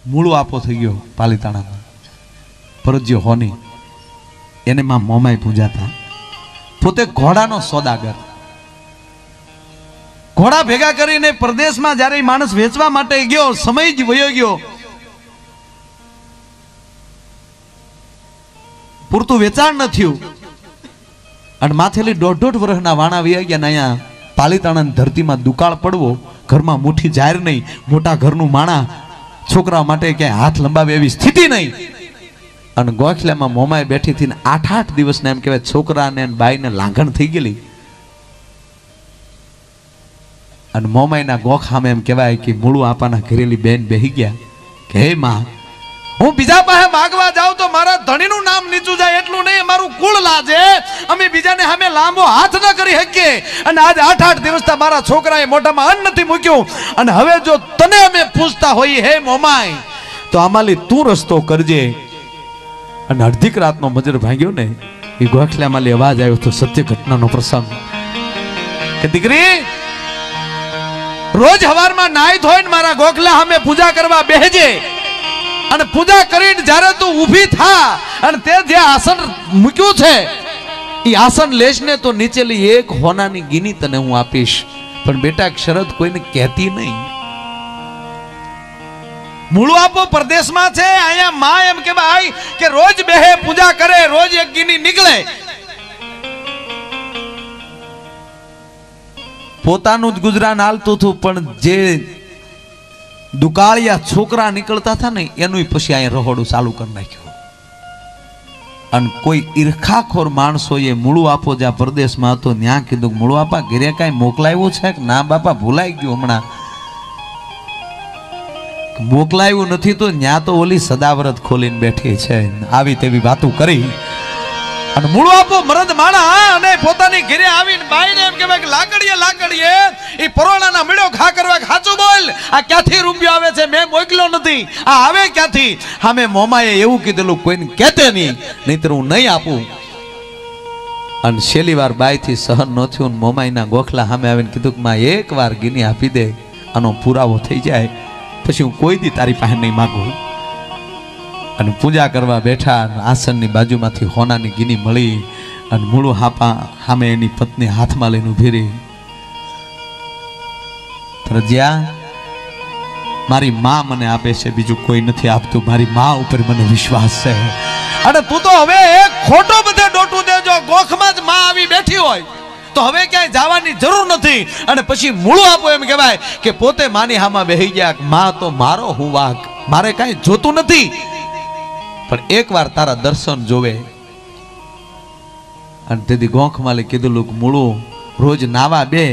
મૂળો આપો થઈ ગયો પાલીતાણામાં પરજ્યો હોની એને માં મોમાઈ પૂજાતા પોતે ઘોડાનો સોદાગર ઘોડા ભેગા કરીને પ્રદેશમાં જ્યારે માણસ વેચવા માટે ગયો સમય જ વયો ગયો પૂરતું વેચાણ ન થયું અને માથેલી 1.5 વર્ષના વાણા વયા ગયા ને અહીંયા પાલીતાણાની ધરતીમાં દુકાળ પડવો ઘરમાં મુઠ્ઠી જાહેર નહીં મોટા ઘરનું માણા છોકરા માટે ક્યાંય હાથ લંબાવે એવી સ્થિતિ નહીં અને ગોખલામાં મોમાએ બેઠી થી 8 દિવસને એમ કહેવાય છોકરાને અને બાઈને લાંઘણ થઈ ગયેલી અને મોમાઈના ગોખ સામે એમ કહેવાય કે મૂળું આપાના ઘરેલી બેન બેહી ગયા કે હે માં હું બીજા પાસે માગવા જાઉં તો મારા ધણીનું નામ નીચું જાય એટલું નહીં મારું કુળ લાજે અમે બીજાને સામે લાંબો હાથ ન કરી શકીએ અને આજ 8 દિવસથી મારા છોકરાએ મોઢામાં અન્ન નથી મૂક્યું અને હવે જો તને અમે પૂછતા હોઈએ હે મોમાઈ તો આમાલી તું રસ્તો કરજે અને અડધીક રાતનો મજર ભાંગ્યો ને એ ગોખલામાં અવાજ આવ્યો તો સત્ય ઘટનાનો પ્રસંગ કે દીકરી રોજ હવારમાં નાઈ ધોઈને મારા ગોખલા સામે પૂજા કરવા બેહજે અને પૂજા કરીને જ્યારે તું ઊભી થા અને તે જે આસન મૂક્યું છે એ આસન લેશ ને તો નીચેલી એક હોનાની ગીની તને હું આપીશ પણ બેટા શરત કોઈને કહેતી નહીં મૂળું આપો પ્રદેશમાં છે અહીંયા માં એમ કે ભાઈ કે રોજ બેહે પૂજા કરે રોજ એક ગીની નીકળે પોતાનું જ ગુજરાન હાલતું હતું પણ જે દુકાળિયા છોકરા નીકળતા હતા ને એનું પછી અહીંયા રહોડું ચાલુ કરી નાખ્યું અને કોઈ ઈર્ખાખોર માણસોએ મૂળું આપો જ્યાં પ્રદેશમાં હતો ત્યાં કીધું મૂળું આપા ઘરે કાંઈ મોકલાવ્યું છે કે ના બાપા ભૂલાઈ ગયું હમણાં મોકલાયું નથી તો ત્યાં તો ઓલી સદાવ્રત ખોલીને બેઠી છે આવી તેવી વાતો કરી અને મૂળું આપો મરદ માણા અને પોતાની ઘરે આવીને બાઈને એમ કહેવાય કે લાકડીએ એ પરોણાના મેળો ખા કરવા સાચું બોલ આ ક્યાંથી રૂપિયો આવે છે મેં મોકલ્યો નથી આ આવે ક્યાંથી સામે મોમાએ એવું કીધેલું કોઈને કહેતે નહીતર હું નહીં આપું અને છેલ્લી વાર બાઈથી સહન ન થયું મોમાઈના ગોખલા સામે આવીને કીધું કે માં એક વાર ગીની આપી દે આનો પુરાવો થઈ જાય પછી હું કોઈ દી તારી પાસે નહીં માગું અને પૂજા કરવા બેઠા આસનની બાજુમાંથી હોનાની ગીની મળી અને મૂળું હાપા સામે એની પત્ની હાથમાં લઈને ઊભી રહી પ્રજ્યા મારી માં મને આપે છે બીજું કોઈ નથી આપતું મારી માં ઉપર મને વિશ્વાસ છે અને તું તો હવે એક ખોટો બધે ડોટું દેજો ગોખમાં જ માં આવી બેઠી હોય તો હવે ક્યાંય જવાની જરૂર નથી અને પછી મૂળું આપો એમ કહેવાય કે પોતે માની હામાં બેહી ગયા માં તો મારો હું વાક મારે કાંઈ જોતું નથી પણ એકવાર તારા દર્શન જોવે અને તેથી ગોખમાલે કીધું મૂળું રોજ નાવા બે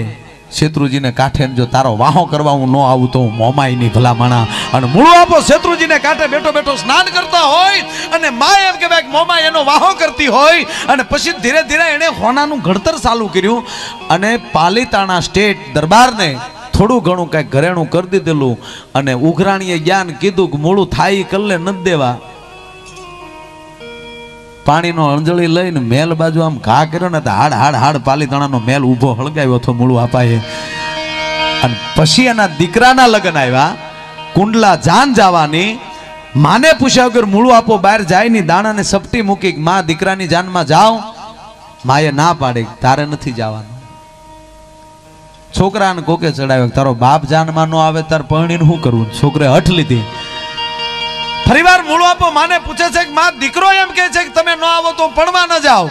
શેત્રુજીને કાંઠે જો તારો વાહો કરવા હું ન આવું તો હું મોમાઈ નહીં ભલા માણા અને મૂળું આપો શેત્રુજીને કાંઠે બેઠો બેઠો સ્નાન કરતા હોય અને માં એમ કહેવાય કે મોમાઈ એનો વાહો કરતી હોય અને પછી ધીરે ધીરે એણે હોનાનું ઘડતર ચાલુ કર્યું અને પાલીતાણા સ્ટેટ દરબારને થોડું ઘણું કાંઈક ઘરેણું કરી દીધેલું અને ઉઘરાણીએ જ્ઞાન કીધું કે મૂળું થાય કલ્લે નથી દેવા પાણીનો અંજળી લઈને મેલ બાજુ આમ ઘા કર્યો ને તો હાડ પાલીતાણાનો મેલ ઊભો હળગાવ્યો હતો મૂળું આપાએ અને પછી એના દીકરાના લગ્ન આવ્યા કુંડલા જાન જવાની માને પૂછ્યા વગર મૂળું આપો બહાર જાય ની દાણાને સપટી મૂકી માં દીકરાની જાનમાં જાઓ માએ ના પાડી તારે નથી જવાનું છોકરાને કોકે ચડાવ્યો તારો બાપ જાનમાં ન આવે તાર પરણીને શું કરવું છોકરે હઠ લીધી ફરીવાર મૂળું આપો માને પૂછે છે કે માં દીકરો એમ કહે છે કે તમે ન આવો તો ભણવા ન જાઓ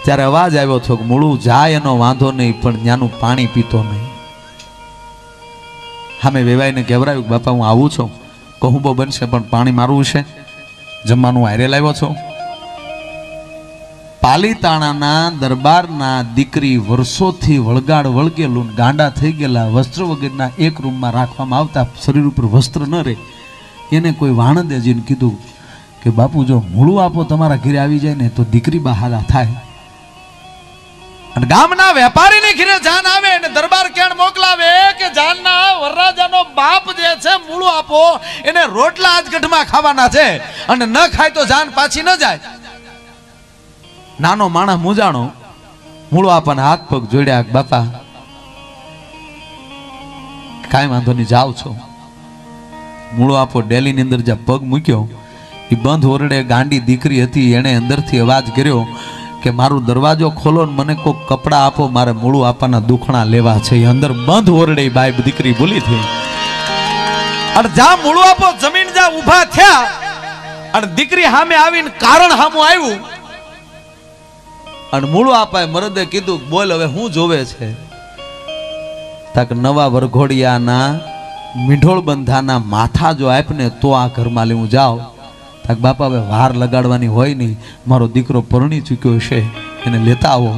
ત્યારે અવાજ આવ્યો છો કે મૂળું જાય એનો વાંધો નહીં પણ ત્યાંનું પાણી પીતો નહીં સામે વેવાઈને કહેવરાયું બાપા હું આવું છું કહું બહુ બનશે પણ પાણી મારવું છે જમવાનું હારે લાવ્યો છો પાલીતાણાના દરબારના દીકરી વર્ષોથી વળગાડ વળગેલું ગાંડા થઈ ગયેલા વસ્ત્ર વગેરેના એક રૂમમાં રાખવામાં આવતા શરીર ઉપર વસ્ત્ર ન રહે એને કોઈ વાણંદેજીને કીધું કે બાપુ જો મૂળું આપો તમારા ઘરે આવી જાય ને તો દીકરી બહાલા થાય અને ગામના વેપારીની ઘરે જાન આવે ને દરબાર કેણ મોકલાવે કે જાનના વરરાજાનો બાપ જે છે મૂળું આપો એને રોટલા આજ ગઢમાં ખાવાના છે અને ન ખાય તો જાન પાછી ન જાય નાનો માણસ મૂંઝાણો મૂળું આપવાને હાથ પગ જોડ્યા બાપા કાંઈ વાંધો નહીં જાવ છો મૂળો આપો ડેલીની અંદર જ્યાં પગ મૂક્યો એ બંધ ઓરડે ગાંડી દીકરી હતી, એણે અંદરથી અવાજ કર્યો કે મારું દરવાજો ખોલો ને મને કોઈ કપડાં આપો, મારે મૂળું આપવાના દુખણા લેવા છે. એ અંદર બંધ ઓરડે બાઈ દીકરી બોલી થઈ. અને જ્યાં મૂળું આપો જમીન જ્યાં ઊભા થયા અને દીકરી સામે આવીને કારણ સામું આવ્યું અને મૂળું આપાએ મરદે કીધું બોલ હવે હું જોવે છે? તક નવા વરઘોડિયાના મીંઢોળ બંધાના માથા જો આપને તો આ ઘરમાં લેવું જાઓ. તક બાપા હવે વાર લગાડવાની હોય નહીં, મારો દીકરો પરણી ચૂક્યો છે, એને લેતા આવો.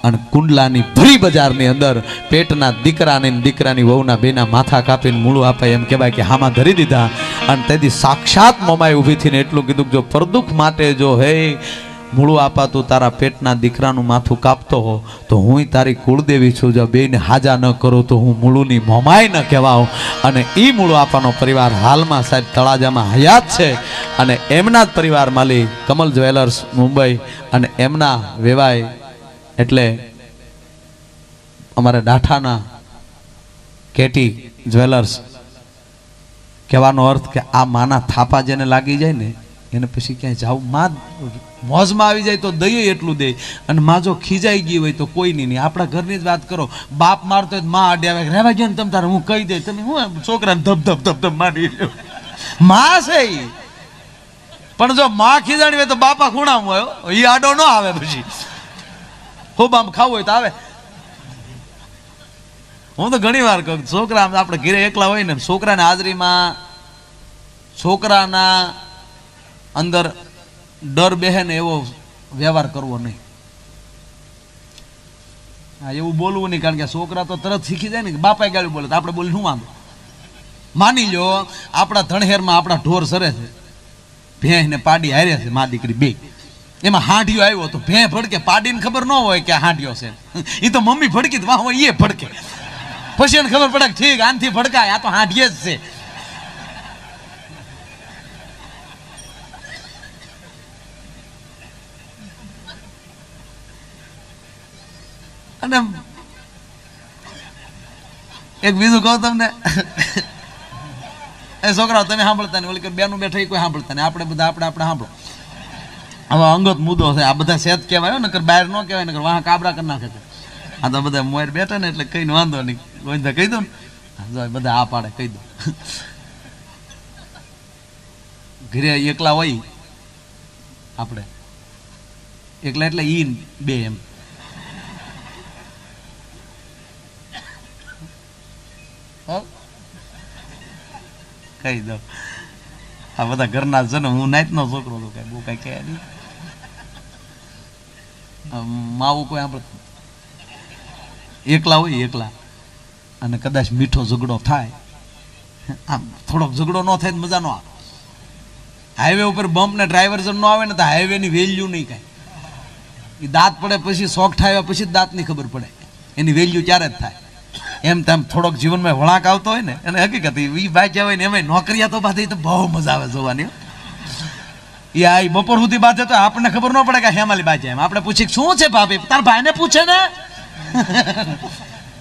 અને કુંડલાની ભરી બજારની અંદર પેટના દીકરાને દીકરાની વહુના બેના માથા કાપીને મૂળું આપાય એમ કહેવાય કે હામાં ધરી દીધા. અને તેથી સાક્ષાત મમાઈ ઊભી થઈને એટલું કીધું જો પરદુખ માટે જો હે મૂળું આપા તું તારા પેટના દીકરાનું માથું કાપતો હો તો હું તારી કુળદેવી છું, જો બેને હાજા ન કરો તો હું મૂળુની મોમાઈ ન કહેવાઉં. અને એ મૂળું આપાનો પરિવાર હાલમાં સાહેબ તળાજામાં હયાત છે. અને એમના જ પરિવાર માલી કમલ જ્વેલર્સ મુંબઈ અને એમના વેવાય એટલે અમારે ડાઠાના કેટી જ્વેલર્સ. કહેવાનો અર્થ કે આ માના થાપા જેને લાગી જાય ને એને પછી ક્યાંય જાવ માં મોજમાં આવી જાય તો દઈએ એટલું દે, અને માં જો ખીજાઈ ગઈ હોય તો કોઈ નહીં. આપણા ઘરની જ વાત કરો, બાપ મારતો હોય માં અડે આવે રહેવા ગયો ને તમ તારે હું કહી દે, તમે હું છોકરાને ધબ ધબ ધબ ધબ મારી માં છે ઈ. પણ જો માં ખીજાણી હોય તો બાપા ખૂણામ હોય, એ આડો ન આવે. પછી ખૂબ આમ ખાવું હોય તો આવે. હું તો ઘણી વાર કહું છોકરા આપણે ઘરે એકલા હોય ને છોકરાની હાજરીમાં છોકરાના અંદર ડર બેહે ને એવો વ્યવહાર કરવો નહીં. હા એવું બોલવું નહીં, કારણ કે છોકરા તો તરત શીખી જાય ને કે બાપા ગાળું બોલે તો આપણે બોલી શું વાંધો. માની લો આપણા ધણહેરમાં આપણા ઢોર સરે છે, ભેંસ ને પાડી હારે છે મા દીકરી બે, એમાં હાંડિયો આવ્યો તો ભેં ભડકે, પાડીને ખબર ન હોય કે હાંડિયો છે, એ તો મમ્મી ભડકી વાહ હોય એ ભડકે, પછી એને ખબર પડે કે ઠીક આનથી ભડકાય આ તો હાંડિયે જ છે. અને એક બીજું કહું તમને, એ છોકરાઓ તમે સાંભળતા ને ઓલી બેનું બેઠા કોઈ સાંભળતા ને આપણે બધા આપણે સાંભળો. આવા અંગત મુદ્દો છે, આ બધા સેત કહેવાય નકર બહાર ન કહેવાય, નકર વાહ કાબરા કરી નાખે છે. આ તો બધા મોર બેઠા ને એટલે કઈ વાંધો નહીં, કોઈ કહી દો ને બધા આ પાડે કહી દો. ઘરે એકલા હોય આપણે એકલા એટલે ઈ બે એમ કહી દો. આ બધા ઘરના છે ને, હું નાઈટ નો છોકરો હતો, કઈ બહુ કઈ કહે નહીં. માવું કોઈ આપણે એકલા હોય એકલા અને કદાચ મીઠો ઝઘડો થાય, આમ થોડોક ઝઘડો ન થાય મજા ન આવે. હાઈવે ઉપર બમ્પ ને ડ્રાઈવર જણ ન આવે ને તો હાઈવે ની વેલ્યુ નહીં કાંઈ. એ દાંત પડે પછી શોખ થાય પછી દાંત ની ખબર પડે, એની વેલ્યુ ત્યારે જ થાય. એમ તેમ થોડોક જીવનમાં વળાંક આવતો હોય ને અને હકીકત એ બાજ્યા હોય ને એમાં નોકરિયા તો બાદ તો બહુ મજા આવે જોવાની. એ આ બપોર સુધી બાજે તો આપણને ખબર ન પડે કે હેમાલી બાજે, એમ આપણે પૂછી શું છે ભાભી, તાર ભાઈને પૂછે ને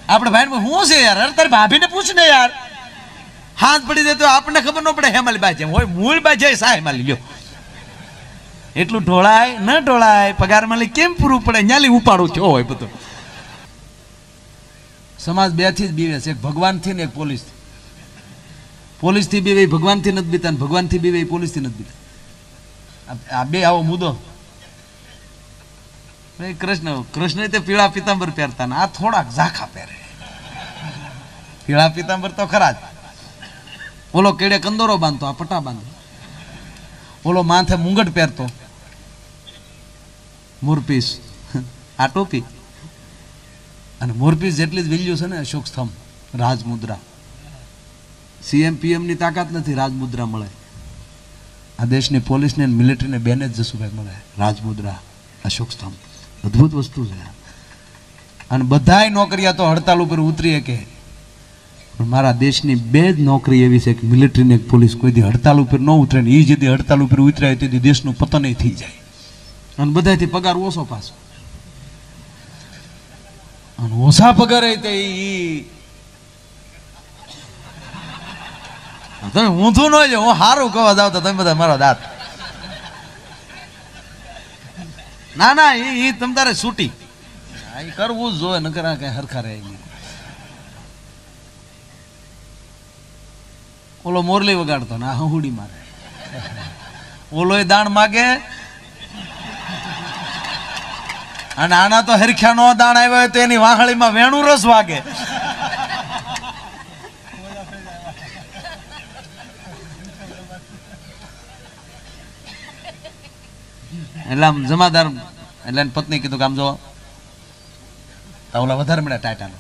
આપણે ભાઈ શું છે યાર, તારી ભાભીને પૂછ ને યાર. હાથ પડી જાય તો આપણને ખબર ન પડે હેમાલી બાજે હોય, મૂળ બાજે સા હેમાલી લ્યો. એટલું ઢોળાય ન ઢોળાય, પગારમાં લઈ કેમ પૂરું પડે, ન્યાલી ઉપાડું થયો હોય બધું. સમાજ બે થી જ બીવે છે, એક ભગવાન થી ને એક પોલીસ થી. પોલીસ થી બીવે ભગવાન થી નથી બીતા, ભગવાન થી બીવે પોલીસ થી નથી બીતા. આ બે આવો મુદ્દો. કૃષ્ણ તે પીળા પિતાંબર પહેરતા ને આ થોડાક ઝાખા પહેરે. પીળા પિતાંબર તો ખરા જ. ઓલો કેડે કંદોરો બાંધતો, આ પટા બાંધો. ઓલો માથે મુંગટ પહેરતો, મોરપીસ, આ ટોપી. અને મોરપીસ જેટલી જ વેલ્યુ છે ને અશોક સ્તંભ, રાજમુદ્રા. સીએમ પીએમ ની તાકાત નથી, રાજમુદ્રા મળે. આ દેશની પોલીસને મિલિટરીને બેને જ જસુભાઈ મળે, રાજમુદ્રા, અશોક સ્તંભ. અદભુત વસ્તુ છે. અને બધાય નોકરિયા તો હડતાલ ઉપર ઉતરી કે, પણ મારા દેશની બે જ નોકરી એવી છે કે મિલિટરી ને પોલીસ કોઈ દી હડતાલ ઉપર ન ઉતરે ને, એ જેથી હડતાલ ઉપર ઉતરાય તેથી દેશનું પતન થઈ જાય. અને બધાથી પગાર ઓછો પાછો, અને ઓછા પગાર તમે ઊંધું ન જો, હું સારું કહેવા જાવ તો તમે બધા મારો દાંત. ના ના, એ તમ તારે છૂટી કરવું જ જોઈએ, નકર કઈ હરખા રહે. ઓલો મોરલી વગાડતો ને આ હંહુડી મારે, ઓલો એ દાણ માગે અને આના તો હરખ્યા નો દાણ આવ્યો હોય તો એની વાહળીમાં વેણું રસ વાગે. એટલે આમ જમાદાર એટલે પત્ની કીધું કે આમ જો ઓલા વધારે મળ્યા ટાટાનો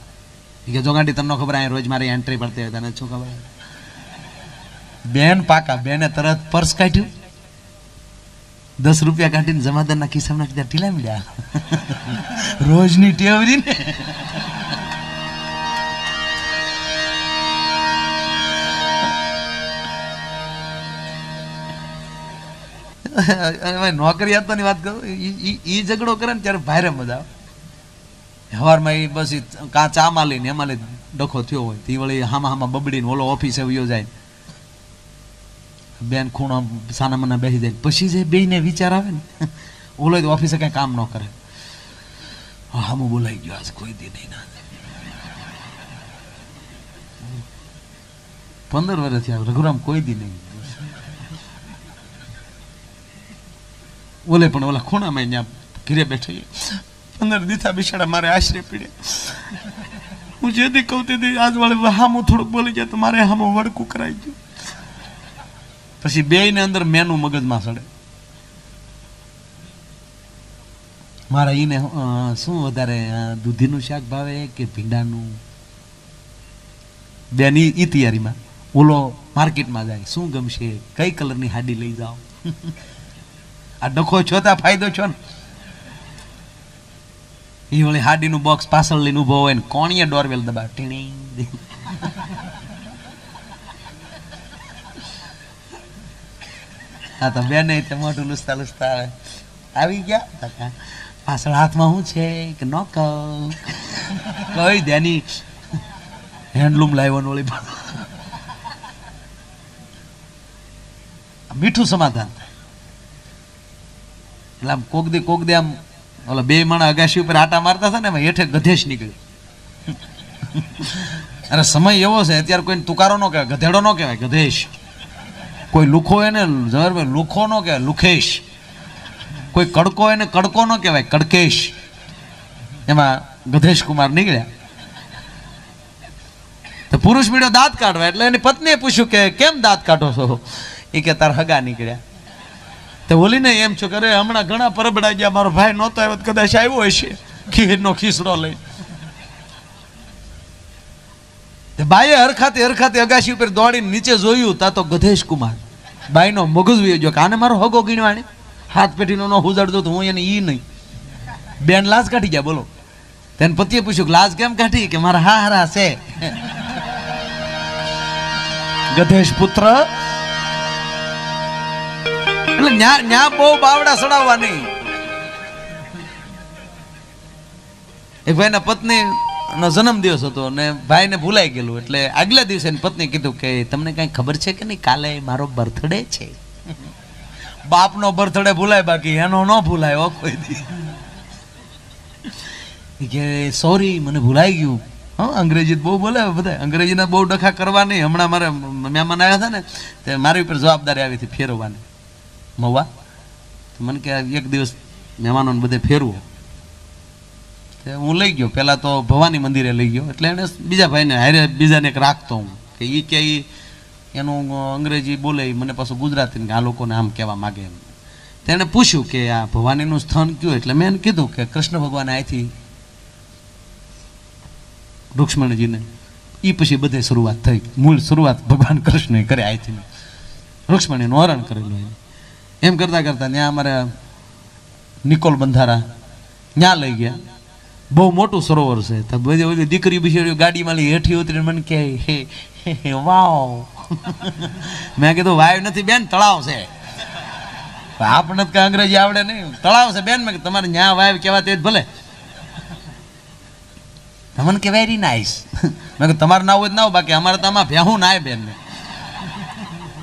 કે જો ગાંડી તમને ખબર આ રોજ મારી એન્ટ્રી પડતી હોય તને શું ખબર. બેન પાકા બેને તરત પર્સ કાઢ્યું, 10 રૂપિયા કાઢીને જમાદારના ખિસ્સામાં નાખી ઢીલા મળ્યા. રોજની ટેવરી ને. નોકરિયાતની વાત કરું, ઈ ઝઘડો કરે ને ત્યારે ભારે મજા આવે. સવારમાં એ બસ કાં ચા માં લઈને એમાં લઈ ડખો થયો હોય તે વળી હામાં બબડીને ઓલો ઓફિસે વયો જાય, બેન ખૂણો સાના મના બેસી જાય. પછી જે બેને વિચાર આવે ને, ઓલો તો ઓફિસે કઈ કામ ન કરે, હામું બોલાઈ ગયો આજ કોઈ દી નહીં. 15 વર્ષ થયા રઘુરામ કોઈ દી નહીં. ઓલે પણ ઓલા ખૂણામાં અહીંયા ઘીરે બેઠે 15 દીથા બિચારા મારે આશરે પીડે. હું જે દી કહું તે આજ વાળે હામું થોડુંક બોલી જાય તો મારે હામું વડકું કરાઈ ગયું. પછી બે ને અંદર મેનું મગજમાં સડે, મારા ઈને શું વધારે દૂધીનું શાક ભાવે કે ભીંડાનું. બેન ઈ તૈયારીમાં ઓલો માર્કેટમાં જાય, શું ગમશે, કઈ કલરની હાડી લઈ જાઓ. આ ડખો છો તા ફાયદો છો ને. એ વળી હાડીનું બોક્સ પાછળ લઈને ઉભો હોય ને કોણીએ ડોરવેલ દબાવે, ટીણી. હા તો બેન મોઢું લુસતા લુસતા આવે, આવી ગયા પાછળ હાથમાં શું છે કે ન કહી દેની હેન્ડલૂમ લાવ્યો વળી. મીઠું સમાધાન. એટલે આમ કોક દે આમ ઓલા બે માણા અગાશી ઉપર આટા મારતા હતા ને એમાં હેઠે ગધેશ નીકળ્યો. અરે સમય એવો છે અત્યારે કોઈ તુકારો નો કહેવાય, ગધેડો નો કહેવાય, ગધેશ. કોઈ લુખો હોય ને જવાહરભાઈ લુખો નો કહેવાય, લુખેશ. કોઈ કડકો હોય ને કડકો નો કહેવાય, કડકેશ. એમાં ગધેશ કુમાર નીકળ્યા. તો પુરુષ મીડ્યો દાંત કાઢવા, એટલે એની પત્નીએ પૂછ્યું કે કેમ દાંત કાઢો છો? એ કે તાર હગા નીકળ્યા. તો બોલીને એમ છો કરે હમણાં ઘણા પરબડા ગયા, મારો ભાઈ નહોતો આવ્યો, કદાચ આવ્યો હશે ખીરનો ખીસડો લઈ. બાઈએ હરખાતે અગાશી ઉપર દોડીને નીચે જોયું, તા તો ગધેશ કુમાર. બાઈનો મગજ વયો ગયો કે આને મારો હગો ગીણવાને હાથ પેટીનો ન હુજાડતો તો હું એને ઈ નહીં. બેન લાજ કાઢી ગયા. બોલો. તેને પતિએ પૂછ્યું લાજ કેમ કાઢી? કે મારા હારા છે. ગધેશ પુત્ર. એટલે ન્યા બહુ બાવડા સડાવવા નહીં. એક ભાઈના પત્ની નો જન્મ દિવસ હતો ને ભાઈને ભૂલાઈ ગયેલું, એટલે આગલા દિવસે પત્ની કીધું કે તમને કઈ ખબર છે કે નહીં, કાલે મારો બર્થડે છે. બાપનો બર્થડે ભૂલાય બાકી એનો ન ભૂલાય કોઈ દી. કે સોરી મને ભૂલાઈ ગયું. હા, અંગ્રેજી બહુ બોલે બધા, અંગ્રેજીના બહુ ડખા કરવા નહીં. હમણાં મારે મહેમાન આવ્યા હતા ને તે મારી ઉપર જવાબદારી આવી હતી ફેરવવાની મવા. તો મને કે એક દિવસ મહેમાનોને બધે ફેરવો. હું લઈ ગયો. પહેલાં તો ભવાની મંદિરે લઈ ગયો, એટલે એને બીજા ભાઈને હારે બીજાને એક રાખતો હું કે એ કે એનું અંગ્રેજી બોલે, મને પાછું ગુજરાતી આ લોકોને આમ કહેવા માગે એમ. તેણે પૂછ્યું કે આ ભવાનીનું સ્થાન કયું? એટલે મેં એને કીધું કે કૃષ્ણ ભગવાન અહીંથી રૂક્ષ્મણીજીને. એ પછી બધે શરૂઆત થઈ. મૂળ શરૂઆત ભગવાન કૃષ્ણએ કરે અહીંથી, રૂક્ષ્મણીનું હરણ કરેલું. એમ કરતાં કરતાં ત્યાં અમારે નિકોલ બંધારા ત્યાં લઈ ગયા. બહુ મોટું સરોવર છે. તો બધી બધી દીકરી બિચારી ગાડીમાં લઈ હેઠી ઉતરીને મને કહે વાવ. મેં કીધું વાવ નથી બેન, તળાવ છે. આપણને કઈ અંગ્રેજી આવડે નહીં. તળાવ છે બેન. મેં તમારે ન્યા વાવ કહેવા તે જ ભલે. મને કે વેરી નાઇસ. મેં કીધું તમારે ના હોય ના હોય, બાકી અમારે તો આમાં ભ્યાહું નાય બેન.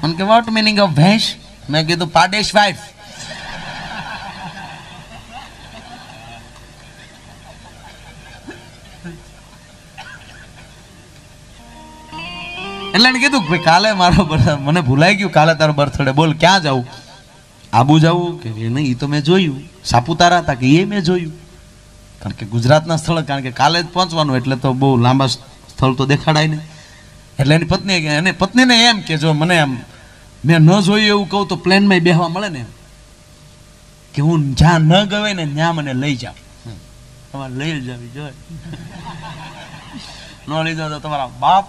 મને કે વોટ મીનિંગ ઓફ ભેંસ? મેં કીધું પાડેશ વાઇફ. એટલે એને કીધું ભાઈ કાલે મારો મને ભૂલાઈ ગયું, કાલે તારો બર્થડે, બોલ ક્યાં જવું? આબુ જવું કે નહીં? એ તો મેં જોયું. સાપુતારા હતા કે એ મેં જોયું. કારણ કે ગુજરાતના સ્થળ, કારણ કે કાલે જ પહોંચવાનું એટલે તો બહુ લાંબા સ્થળ તો દેખાડાય નહીં. એટલે એની પત્નીને એમ કે જો મને એમ મેં ન જોયું એવું કહું તો પ્લેનમાં બેહવા મળે ને, કે હું જ્યાં ન ગવાય ને ત્યાં મને લઈ જાવ. તમારે લઈ જવી જોઈએ, ન લઈ જાવ તો તમારા બાપ.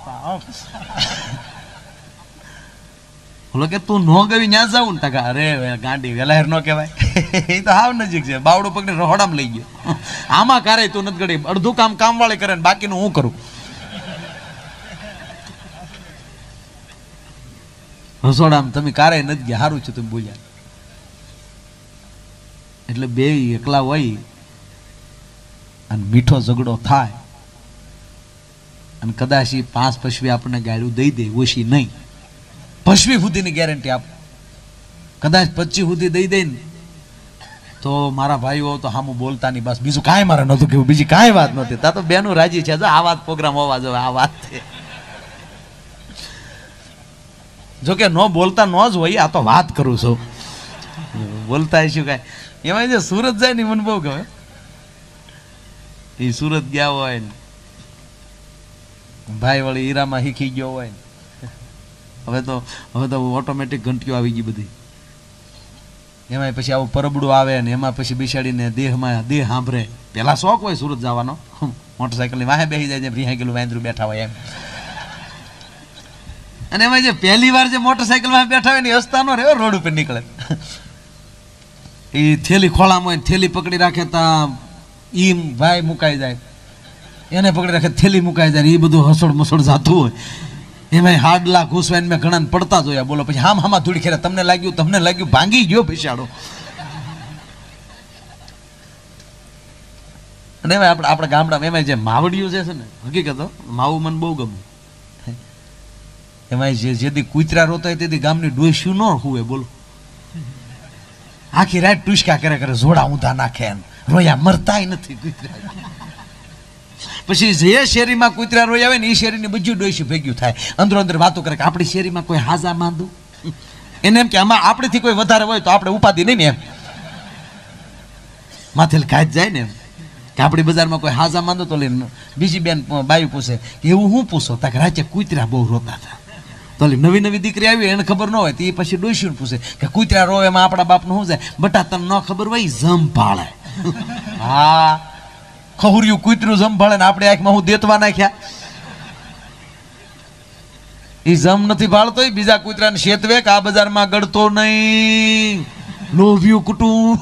બોલો કે તું ન ગવી ત્યાં જાવું ને? અરે ગાંડી વેલાહેર ન કહેવાય, એ તો હાવ નજીક છે. બાવડું પકડી રહોડામાં લઈ ગયો. આમાં કારે તું નથી ગડી, અડધું કામ કામવાળી કરે ને બાકીનું હું કરું. રસોડામાં તમે કારે નથી ગયા, સારું છે તમે બોલ્યા. એટલે બે એકલા હોય અને મીઠો ઝઘડો થાય અને કદાચ એ 5 પશવી આપણને ગાળું દઈ દે, ઓછી નહીં, પશવી સુધીની ગેરંટી આપો. કદાચ 25 સુધી દઈ દે ને તો મારા ભાઈઓ તો સામું બોલતા નહીં, બસ બીજું કાંઈ મારે નહોતું કેવું, બીજી કાંઈ વાત નહોતી. તા તો બેનું રાજી છે, આ વાત પ્રોગ્રામ હોવા જોઈએ, આ વાત છે. જોકે ન બોલતા ન જ હોય, આ તો વાત કરું છું. બોલતા શું કાંઈ એમાં જે સુરત જાય ને મને બહુ ગમે. એ સુરત ગયા હોય ને ભાઈ વળી હીરામાં શીખી ગયો હોય ને, હવે તો ઓટોમેટિક ઘંટીઓ આવી ગઈ બધી. એમાં પછી આવું પરબડું આવે ને એમાં પછી બિસાડીને દેહ સાંભળે. પેલા શોખ હોય સુરત જવાનો, મોટરસાઇકલની વાહે બેસી જાય, જેમ રિહાઈ ગયેલું વાંદરું બેઠા હોય એમ. અને એમાં જે પહેલી વાર જે મોટરસાઇકલમાં બેઠા હોય ને હસતા નો રહ્યો, રોડ ઉપર નીકળે. એ થેલી ખોળામાં હોય, થેલી પકડી રાખે તા ઈ ભાઈ મુકાઈ જાય, એને પકડી રાખે થેલી મુકાઈ જાય, એ બધું હસડ મસડ જાતું હોય. એમાં હાડલા ઘૂસવાઈને મેં ઘણા પડતા જોયા. બોલો પછી હામાં ધૂળી ખેરે, તમને લાગ્યું ભાંગી ગયો પૈસાડો. અને એમાં આપણા ગામડામાં એમાં જે માવડિયું છે ને, હકીકત માવું મને બહુ ગમે. એમાં જેથી કૂતરા રોતા હોય તેથી ગામની ડોસ્યું ન હુએ. બોલો આખી રાત ટુસકા કરે જોડા ઊંધા નાખે, રોયા મરતાય નથી કૂતરા. પછી જે શેરીમાં કૂતરા રોયા આવે ને એ શેરીની બધું ડોસ્યું ભેગ્યું થાય, અંદરો અંદર વાતો કરે કે આપણી શેરીમાં કોઈ હાજા માંદું. એને એમ કે આમાં આપણેથી કોઈ વધારે હોય તો આપણે ઉપાધિ નહીં ને, એમ માથે ખાઈ જાય ને એમ કે આપણી બજારમાં કોઈ હાજા માંદો તો લઈને બીજી બેન બાયું પૂછે કે એવું હું પૂછો? તાકે રાતે કૂતરા બહુ રોતા હતા. તો નવી દીકરી આવી એને ખબર ન હોય તો એ પછી ડોસ્યું પૂછે કે કૂતરા રોવે એમાં આપણા બાપનું શું જાય? બટા તને ન ખબર હોય, જમ ભાળે. હા, ખહુર્યું કૂતરું જમ ભાળે ને આપણે આંખમાં હું દેતવા નાખ્યા. એ જમ નથી ભાળતો, બીજા કૂતરાને શેતવે કે આ બજારમાં ગળતો નહીં, લોભ્યું કુટુંબ.